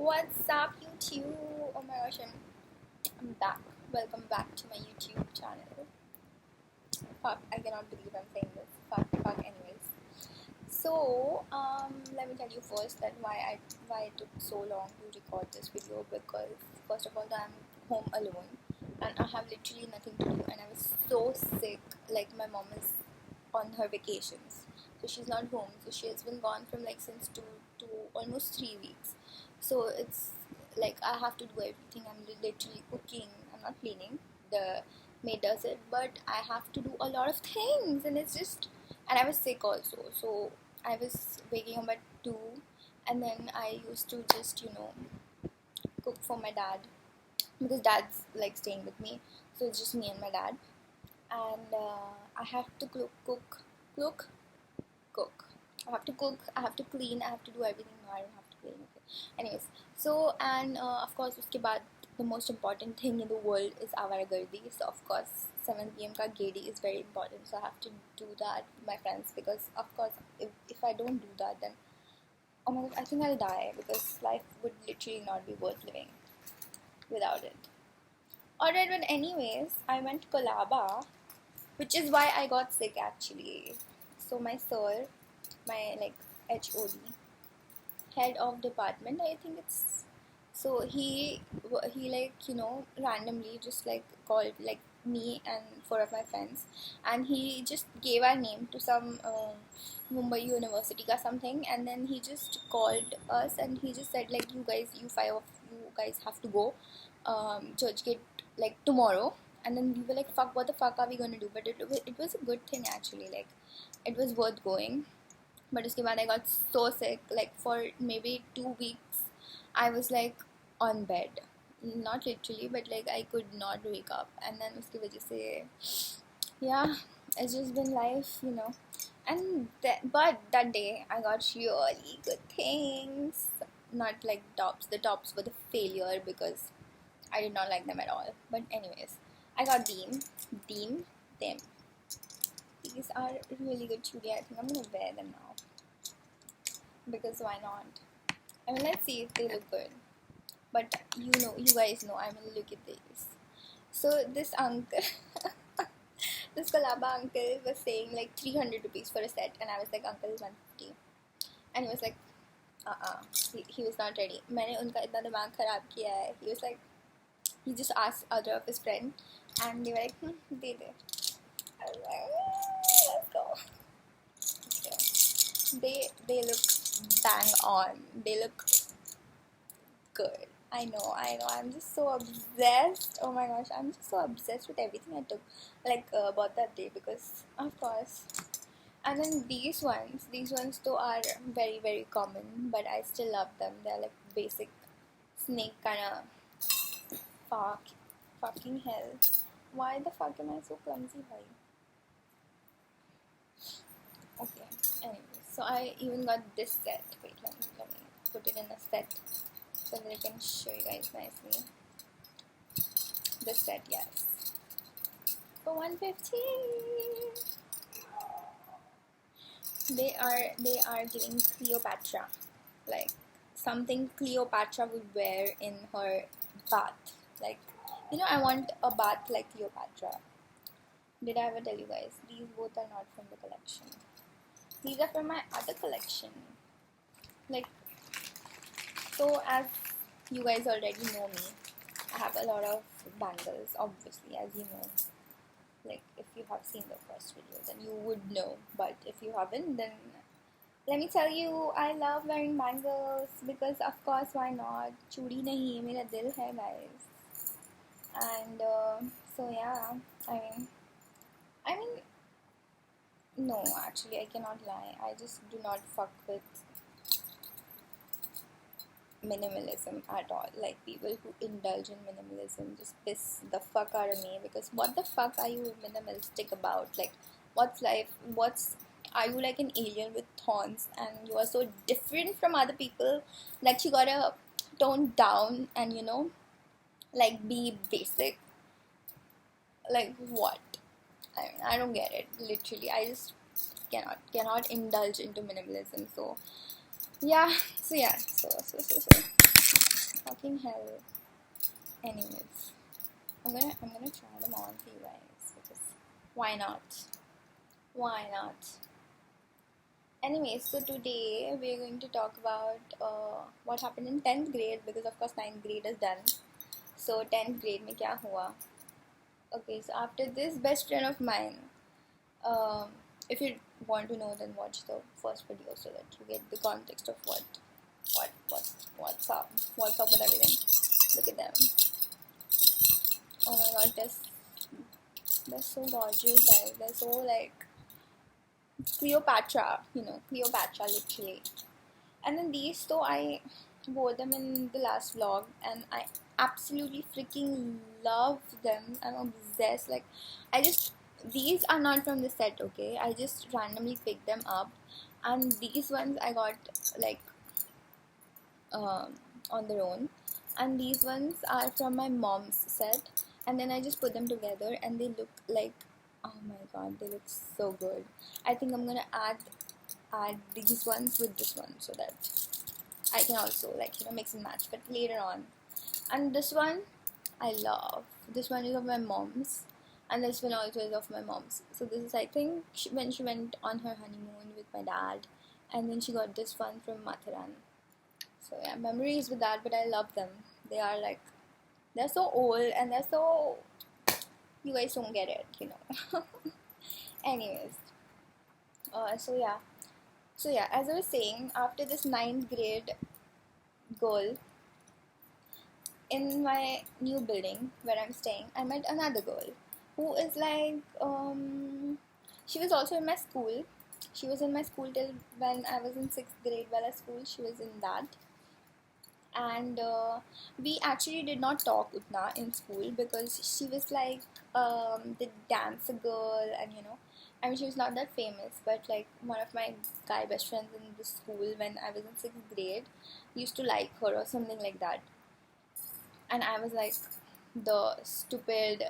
What's up, YouTube? Oh my gosh, I'm back. Welcome back to my YouTube channel. Fuck, I cannot believe I'm saying this. Fuck. Anyways, so let me tell you first that why it took so long to record this video, because first of all, I'm home alone and I have literally nothing to do, and I was so sick. Like, my mom is on her vacations, so she's not home. So she has been gone from like since 2 to almost 3 weeks. So it's like I have to do everything. I'm literally cooking. I'm not cleaning. The maid does it, but I have to do a lot of things, and it's just. And I was sick also, so I was waking up at 2, and then I used to just cook for my dad, because dad's like staying with me, so it's just me and my dad. And I have to cook. I have to cook, I have to clean, I have to do everything. No, I don't have to clean. Okay. Anyways, so and of course, uske baad the most important thing in the world is Awaragardi. So of course, 7 p.m. ka gedi is very important. So I have to do that with my friends, because of course, if I don't do that, then oh my god, I think I'll die, because life would literally not be worth living without it. Alright, but anyways, I went to Colaba, which is why I got sick actually. So my sir, my like HOD, head of department, I think it's, so he like randomly just like called like me and 4 of my friends, and he just gave our name to some Mumbai University or something, and then he just called us and he just said like, you guys have to go church gate like tomorrow. And then we were like, fuck, what the fuck are we gonna do? But it was a good thing actually, like it was worth going. But uske baad I got so sick, like for maybe 2 weeks I was like on bed, not literally, but like I could not wake up. And then uski wajah se, yeah, it's just been life. And but that day I got really good things, not like tops. The tops were the failure, because I did not like them at all. But anyways, I got them. These are really good chudi. I think I'm gonna wear them now, because why not? I mean, let's see if they look good. But you guys know I'm gonna look at these. So this uncle, this Colaba uncle was saying like 300 rupees for a set, and I was like, uncle, 150. And he was like, he was not ready. मैंने उनका इतना दिमाग खराब किया है. He was like, he just asked other of his friend, and they were like, they they. I was like, let's go. Okay. They look bang on. They look good. I know. I'm just so obsessed. Oh my gosh, I'm just so obsessed with everything I took, like about that day, because of course. And then these ones though are very very common, but I still love them. They're like basic snake kind of fucking hell. Why the fuck am I so clumsy, bhai? Okay. Anyway, so I even got this set. Wait, let me put it in a set so that I can show you guys nicely. This set, yes, for 150. They are giving Cleopatra, like something Cleopatra would wear in her bath. Like, I want a bath like Cleopatra. Did I ever tell you guys? These both are not from the collection. These are from my other collection. Like, so as you guys already know me, I have a lot of bangles, obviously, as you know. Like, if you have seen the first video, then you would know. But if you haven't, then let me tell you, I love wearing bangles, because of course, why not? Chudi nahi, mera dil hai, guys. And so yeah, I mean, no, actually, I cannot lie. I just do not fuck with minimalism at all. Like, people who indulge in minimalism just piss the fuck out of me, because what the fuck are you minimalistic about? Like, what's life? Are you like an alien with thorns, and you are so different from other people that you gotta tone down and like be basic? Like, what? I don't get it. Literally, I just cannot indulge into minimalism. So yeah, so Fucking hell. Anyways, I'm gonna try them on for you guys because why not? Why not? Anyways, so today we're going to talk about what happened in 10th grade because of course 9th grade is done. So 10th grade mein kya hua? Okay, so after this, best friend of mine. Um, if you want to know, then watch the first video so that you get the context of what's up with everything. Look at them. Oh my god, they're so gorgeous, guys. They're so like Cleopatra, Cleopatra literally. And then these, though, I wore them in the last vlog, and I absolutely freaking love them. I'm obsessed. Like, these are not from the set, okay? I just randomly picked them up, and these ones I got like on their own, and these ones are from my mom's set, and then I just put them together, and they look like, oh my god, they look so good. I think I'm gonna add these ones with this one so that I can also mix and match, but later on. And this one I love. This one is of my mom's, and this one also is of my mom's. So this is, I think, when she went on her honeymoon with my dad, and then she got this one from Matharan. So yeah, memories with that, but I love them. They're so old, and they're so, you guys don't get it, Anyways, so yeah, as I was saying, after this 9th grade girl, in my new building where I'm staying, I met another girl who is like, she was also in my school. She was in my school till when I was in 6th grade Wella school. She was in that. And we actually did not talk utna in school because she was like the dancer girl, and I mean, she was not that famous, but like one of my guy best friends in the school when I was in 6th grade used to like her or something like that. And I was like the stupid,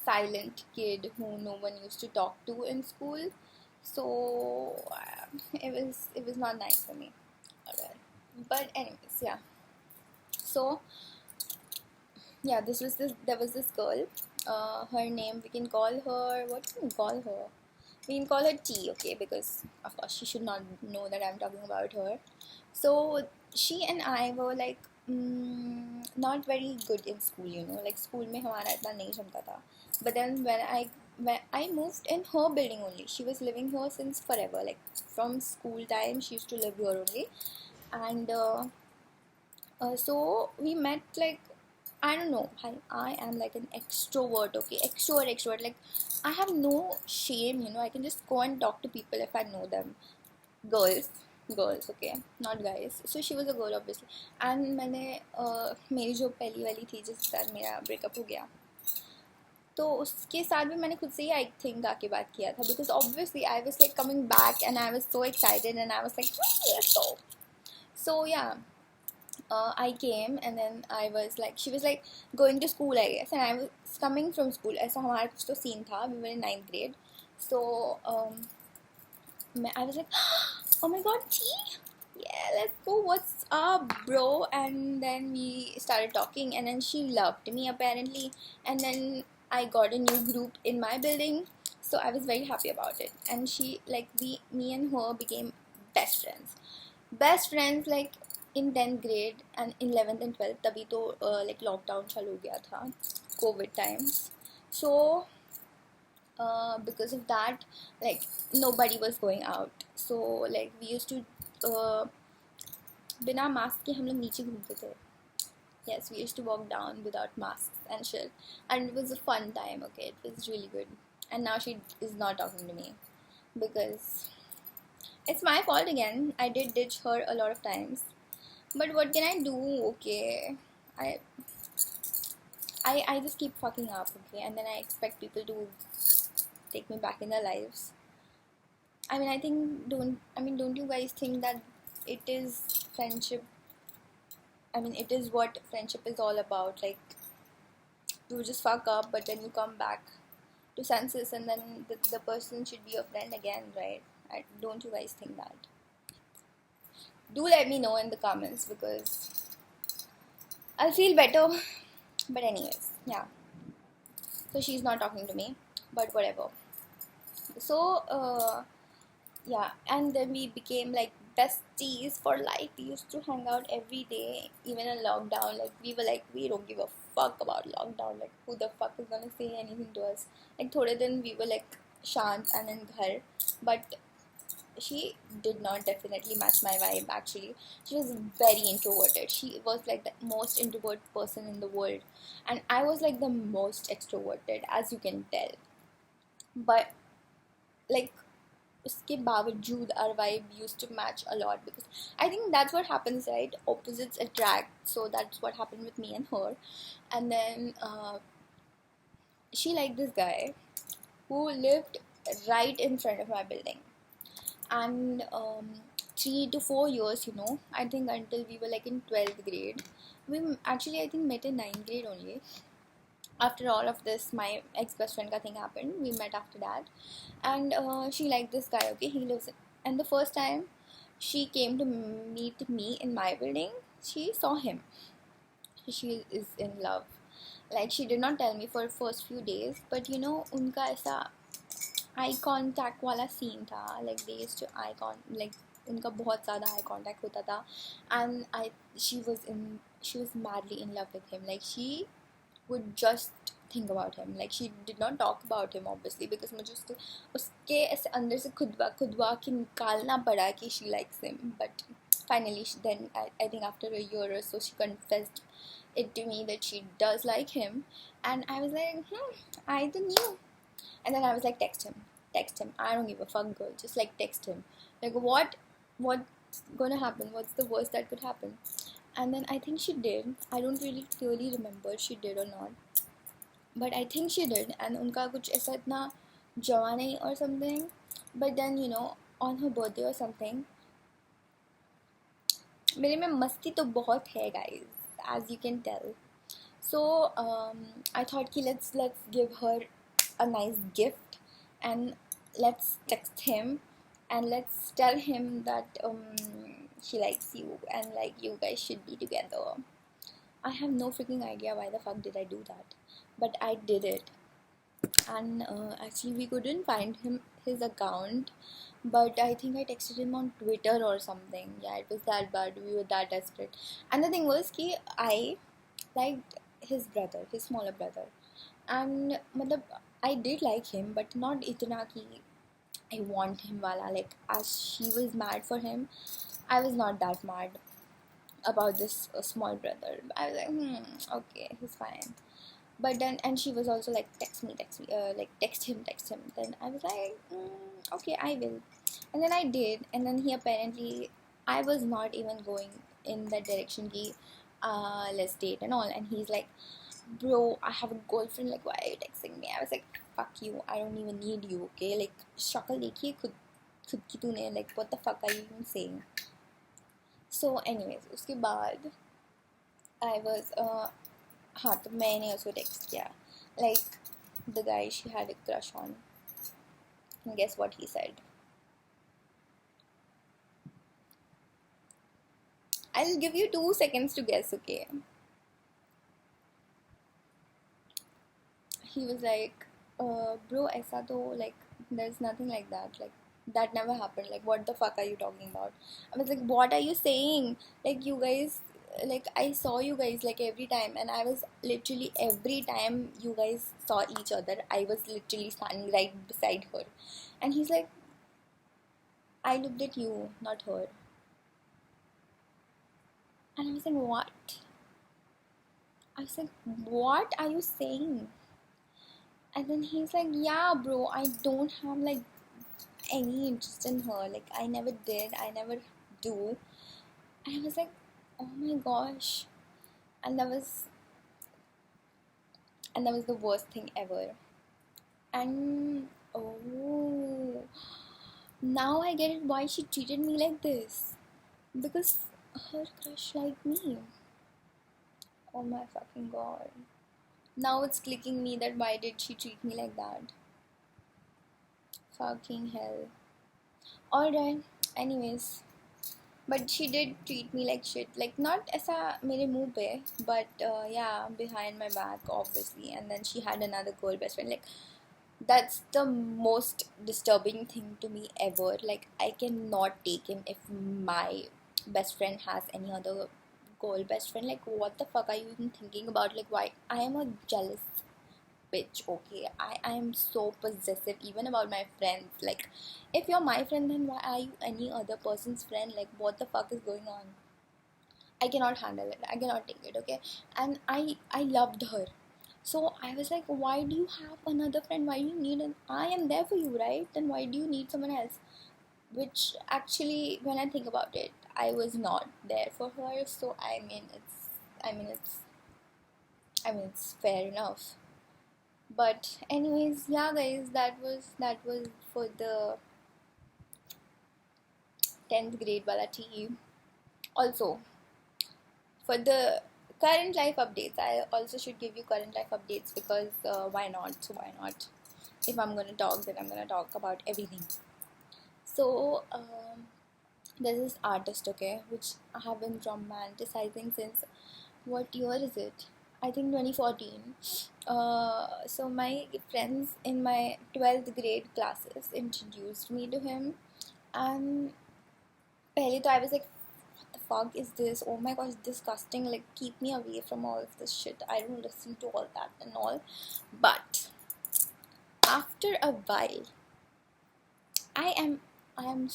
silent kid who no one used to talk to in school. So it was not nice for me. Alright. But anyways, yeah. So yeah, there was this girl. Her name, we can call her, what can we call her? We can call her T, okay, because of course she should not know that I'm talking about her. So she and I were like not very good in school, like school mein hamara itna nahi jamta tha. But then when I moved in her building only, she was living here since forever, like from school time she used to live here only. And so we met, like, I don't know, I am like an extrovert, okay, extrovert, like I have no shame, I can just go and talk to people if I know them. Girls, okay, not guys. So she was a girl obviously, and मैंने मेरी जो पहली वाली थी जिसके साथ मेरा breakup हो गया, तो उसके साथ भी मैंने खुद से ही आई थिंक आके बात किया था, because obviously I was like coming back and I was so excited and I was like, let's go. So yeah, I came, and then I was like, she was like going to school, I guess, and I was coming from school. ऐसा हमारा कुछ तो scene था. We were in 9th grade. So I was like, oh my god, T, yeah, let's go, what's up, bro? And then we started talking, and then she loved me apparently, and then I got a new group in my building, so I was very happy about it. And she, like, me and her became best friends, like in 10th grade and 11th and 12th. तभी तो like lockdown चालू हो गया था, COVID times. So because of that, like nobody was going out, so like we used to बिना mask के हम लोग नीचे घूमते थे. Yes, we used to walk down without masks and shit, and it was a fun time, okay, it was really good. And now she is not talking to me because it's my fault again. I did ditch her a lot of times, but what can I do, okay? I just keep fucking up, okay, and then I expect people to take me back in their lives. I mean, don't you guys think that it is friendship? I mean, it is what friendship is all about. Like, you just fuck up, but then you come back to senses, and then the person should be your friend again, right? Don't you guys think that? Do let me know in the comments, because I'll feel better. But anyways, yeah. So she's not talking to me, but whatever. So yeah, and then we became like besties for life. We used to hang out every day, even in lockdown. Like we were like, we don't give a fuck about lockdown. Like who the fuck is gonna say anything to us? Like thode din we were like shant and in ghar, but she did not definitely match my vibe. Actually, she was very introverted. She was like the most introvert person in the world, and I was like the most extroverted, as you can tell. But like उसके बावजूद our vibe used to match a lot, because I think that's what happens, right? Opposites attract. So that's what happened with me and her. And then she liked this guy who lived right in front of my building. And 3 to 4 years, I think until we were like in 12th grade. We actually, I think, met in 9th grade only. After all of this, my ex-best friend ka thing happened. We met after that. And she liked this guy, okay? He lives in, and the first time she came to meet me in my building, she saw him. She is in love. Like, she did not tell me for first few days, but उनका ऐसा eye contact वाला scene था. Like they used to like उनका बहुत ज़्यादा eye contact होता था. And she was madly in love with him. Like she would just think about him. Like she did not talk about him, obviously, because मुझे उसके ऐसे अंदर से खुदवा के निकालना पड़ा कि she likes him. But finally, then I think after a year or so, she confessed it to me that she does like him. And I was like, I don't know. And then I was like, text him. I don't give a fuck, girl. Just like text him. Like what's gonna happen? What's the worst that could happen? And then I think she did. I don't really clearly remember if she did or not, but I think she did. And उनका कुछ ऐसा इतना जवा नहीं or something. But then on her birthday or something, मेरे में मस्ती तो बहुत है, guys, as you can tell. So I thought कि let's give her a nice gift, and let's text him, and let's tell him that she likes you, and like you guys should be together. I have no freaking idea why the fuck did I do that, but I did it. And actually we couldn't find his account, but I think I texted him on Twitter or something. Yeah, it was that bad. We were that desperate. And the thing was कि I liked his smaller brother. And matlab, I did like him, but not itna ki I want him wala. Like, as she was mad for him, I was not that mad about this small brother. I was like, okay, he's fine. But then, and she was also like, text me, like text him. Then I was like, okay, I will. And then I did. And then he apparently, I was not even going in that direction ki, let's date and all. And he's like, bro, I have a girlfriend, like why are you texting me? I was like, fuck you, I don't even need you, okay? Like shakal dekhiye khud ki तूने, like what the fuck are you even saying? So anyways, उसके बाद I was हाँ, तो मैंने उसको text किया, like the guy she had a crush on, and guess what he said? I'll give you 2 seconds to guess, okay? He was like, bro, aisa to, like, there's nothing like that. Like, that never happened. Like, what the fuck are you talking about? I was like, what are you saying? Like, you guys, like, I saw you guys, like, every time. And I was literally, every time you guys saw each other, I was literally standing right beside her. And he's like, I looked at you, not her. And I was like, what? I was like, what are you saying? And then he's like, yeah, bro, I don't have like any interest in her. Like, I never did, I never do. And I was like, oh my gosh. And that was the worst thing ever. And oh, now I get it why she treated me like this. Because her crush liked me. Oh my fucking god. Now it's clicking me that why did she treat me like that? Fucking hell. Alright, anyways. but she did treat me like shit, like not ऐसा मेरे मुंह पे, but yeah, behind my back obviously. And then she had another girl best friend. Like, that's the most disturbing thing to me ever. Like, I cannot take in if my best friend has any other girl best friend. Like, what the fuck are you even thinking about? Like, why? I am a jealous bitch, okay? I am so possessive even about my friends. Like, if you're my friend, then why are you any other person's friend? Like, what the fuck is going on? I cannot handle it, I cannot take it, okay? And I loved her. So I was like, why do you have another friend? Why do you need an I am there for you, right? Then why do you need someone else? Which actually, when I think about it, I was not there for her. So I mean it's it's fair enough. But anyways, yeah guys, that was for the 10th grade wala tea. Also, for the current life updates, I also should give you current life updates, because why not? So why not? If I'm gonna talk, then I'm gonna talk about everything. So there's this artist, okay, which I have been romanticizing since, what year is it? I think 2014. So my friends in my 12th grade classes introduced me to him, and पहले तो I was like, what the fuck is this? Oh my gosh, disgusting. Like, keep me away from all of this shit. I don't listen to all that and all. But after a while, I am I am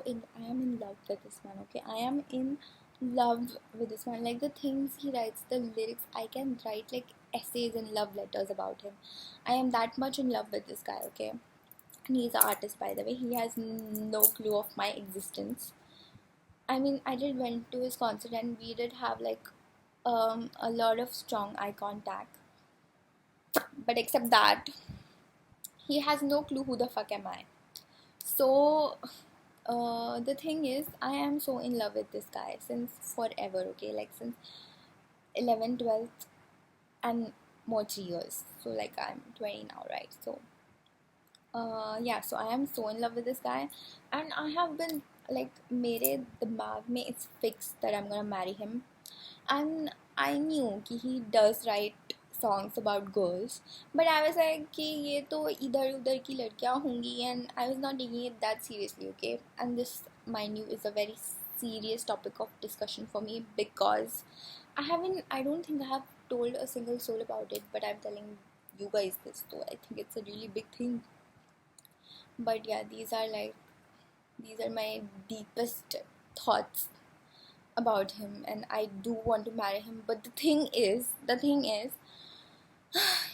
in love with this man, okay? I am in love with this man. Like, the things he writes, the lyrics, I can write like essays and love letters about him. I am that much in love with this guy, okay? And he's an artist, by the way. He has no clue of my existence. I mean, I did went to his concert, and we did have like a lot of strong eye contact. But except that, he has no clue who the fuck am I. So the thing is, I am so in love with this guy since forever, okay? Like, since 11th, 12th, and more 3 years. So like, I'm 20 now, right? So yeah, so I am so in love with this guy, and I have been like, मेरे दिमाग में it's fixed that I'm gonna marry him. And I knew कि he does write songs about girls, but I was like कि ये तो इधर उधर की लड़कियाँ होंगी, and I was not taking it that seriously, okay? And this, mind you, is a very serious topic of discussion for me, because I don't think I have told a single soul about it, but I'm telling you guys this, so I think it's a really big thing. But yeah, these are my deepest thoughts about him, and I do want to marry him. But the thing is,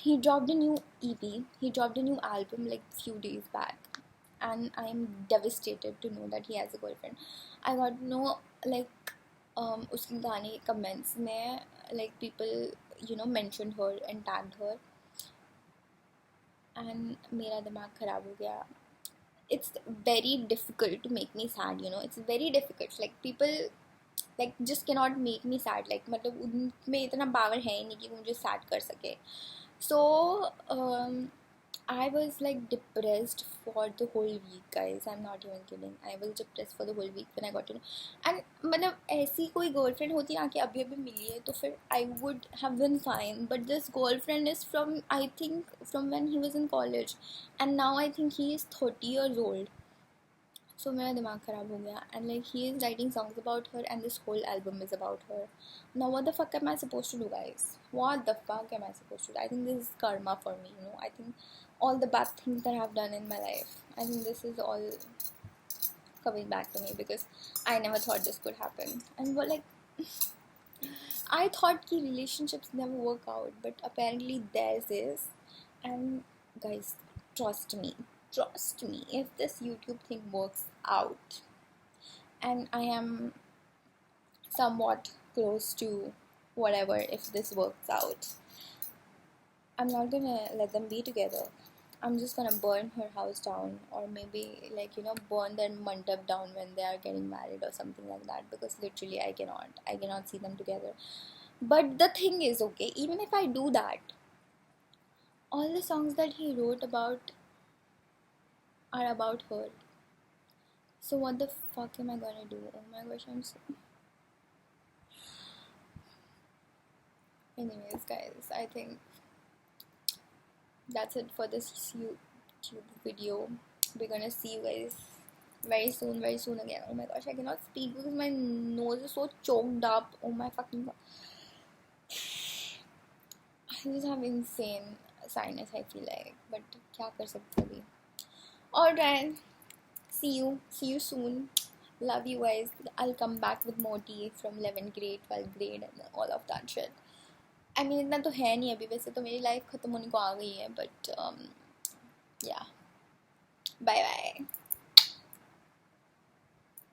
he dropped a new EP, he dropped a new album like few days back, and I'm devastated to know that he has a girlfriend. I got to know, like, उसके गाने comments में, like, people mentioned her and tagged her, and मेरा दिमाग खराब हो गया. It's very difficult to make me sad, it's very difficult. Like, people like just cannot make me sad. Like, मतलब उनमें इतना पावर है ही नहीं कि मुझे sad कर सके. So I was like depressed for the whole week, guys. I'm not even kidding. I was depressed for the whole week when I got to know. And मतलब ऐसी कोई girlfriend होती ना कि अभी अभी मिली है, तो फिर I would have been fine. But this girlfriend is from, I think, from when he was in college, and now I think he is 30 years old. So मेरा दिमाग ख़राब हो गया, and like, he is writing songs about her, and this whole album is about her. Now what the fuck am I supposed to do, guys? What the fuck am I supposed to do? I think this is karma for me, I think all the bad things that I have done in my life, I think this is all coming back to me, because I never thought this could happen. And what, like, I thought ki relationships never work out, but apparently theirs is. And guys, trust me, if this YouTube thing works out, and I am somewhat close to whatever, if this works out, I'm not gonna let them be together. I'm just gonna burn her house down, or maybe, like, burn their mandap down when they are getting married or something like that, because literally I cannot see them together. But the thing is, okay, even if I do that, all the songs that he wrote about are about her. So what the fuck am I gonna do? Oh my gosh, I'm so... Anyways, guys, I think that's it for this YouTube video. We're gonna see you guys very soon again. Oh my gosh, I cannot speak because my nose is so choked up. Oh my fucking god. I just have insane sinus, I feel like. But क्या कर सकते अभी? Alright, see you soon. Love you guys. I'll come back with more tea from 11th grade, 12th grade and all of that shit. I mean इतना तो है नहीं अभी, वैसे तो मेरी लाइफ खत्म होने को आ गई है, but yeah, bye bye.